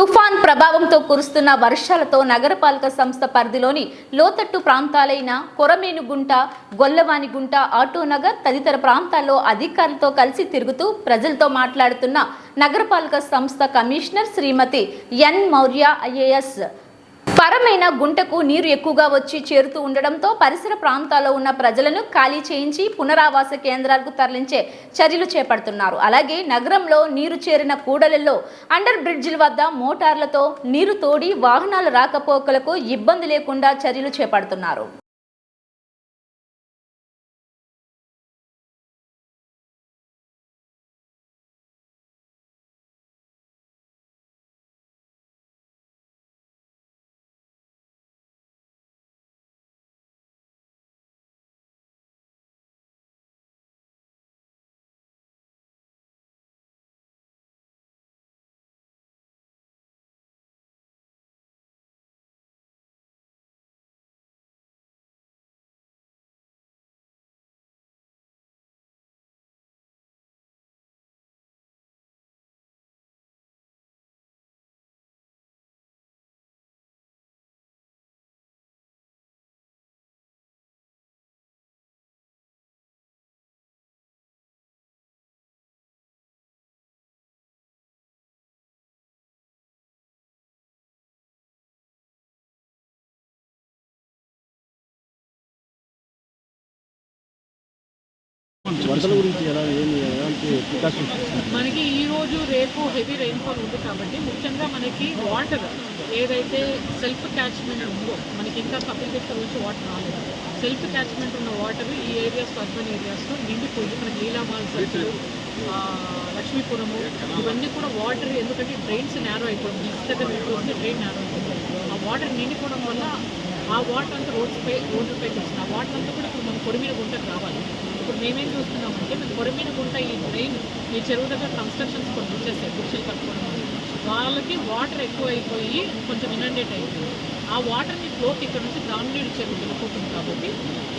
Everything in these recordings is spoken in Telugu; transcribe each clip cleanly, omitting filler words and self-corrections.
తుఫాన్ ప్రభావంతో కురుస్తున్న వర్షాలతో నగరపాలక సంస్థ పరిధిలోని లోతట్టు ప్రాంతాలైన కొరమేనుగుంట, గొల్లవానిగుంట, ఆటోనగర్ తదితర ప్రాంతాల్లో అధికారులతో కలిసి తిరుగుతూ ప్రజలతో మాట్లాడుతున్న నగరపాలక సంస్థ కమిషనర్ శ్రీమతి ఎన్ మౌర్య ఐఏఎస్ పరమైన గుంటకు నీరు ఎక్కువగా వచ్చి చేరుతూ ఉండడంతో పరిసర ప్రాంతాల్లో ఉన్న ప్రజలను ఖాళీ చేయించి పునరావాస కేంద్రాలకు తరలించే చర్యలు చేపడుతున్నారు. అలాగే నగరంలో నీరు చేరిన కూడలిలో అండర్ బ్రిడ్జిల వద్ద మోటార్లతో నీరు తోడి వాహనాల రాకపోకలకు ఇబ్బంది లేకుండా చర్యలు చేపడుతున్నారు. మనకి ఈ రోజు రేపు హెవీ రెయిన్ఫాల్ ఉంది కాబట్టి ముఖ్యంగా మనకి వాటర్ ఏదైతే సెల్ఫ్ క్యాచ్మెంట్ ఉందో మనకి ఇంకా కపిల్గట్ట నుంచి వాటర్ రాలేదు. సెల్ఫ్ క్యాచ్మెంట్ ఉన్న వాటర్ ఈ ఏరియాస్ అర్బన్ ఏరియాస్లో నిండిపోయి మనకి లీలామాల్ సర్కిల్, లక్ష్మీపురము ఇవన్నీ కూడా వాటర్, ఎందుకంటే డ్రైన్స్ నేరో అయిపోయింది. ఇసుక వస్తే డ్రైన్ నేరో అయిపోయింది. ఆ వాటర్ నిండిపోవడం వల్ల ఆ వాటర్ అంతా రోడ్డుపైకి వచ్చింది. ఆ వాటర్ అంతా కూడా ఇప్పుడు మన కొరమేనుగుంటకు రావాలి. ఇప్పుడు మేమేం చూస్తున్నామంటే మేము కొరమేనుగుంట ఈ డ్రైన్ ఈ చెరువు దగ్గర కన్స్ట్రక్షన్స్ కొన్ని వచ్చేసాయి, బుక్షలు కట్టుకోవడం వల్ల వాళ్ళకి వాటర్ ఎక్కువ అయిపోయి కొంచెం ఇనండేట్ అయిపోయింది. ఆ వాటర్ని ఫ్లోకి ఇక్కడ నుంచి దానినీడు చెరువు వెళ్ళిపోతుంది. కాబట్టి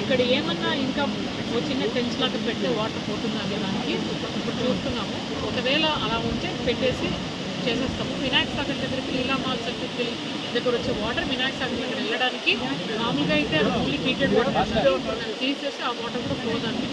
ఇక్కడ ఏమన్నా ఇంకా ఓ చిన్న టెన్స్ లాగా పెడితే వాటర్ పోతుంది అనే దానికి ఇప్పుడు చూస్తున్నాము. ఒకవేళ అలా ఉంటే పెట్టేసి చేసేస్తాము. వినాయక సాగర్ దగ్గరికి లీలామాల్ సర్కిల్ దగ్గర వచ్చే వాటర్ వినాయక సాగర్ దగ్గర వెళ్ళడానికి మామూలుగా అయితే ఓన్లీ ట్రీటెడ్ వాటర్ తీసేసి ఆ వాటర్ కూడా ఫ్లో దానికి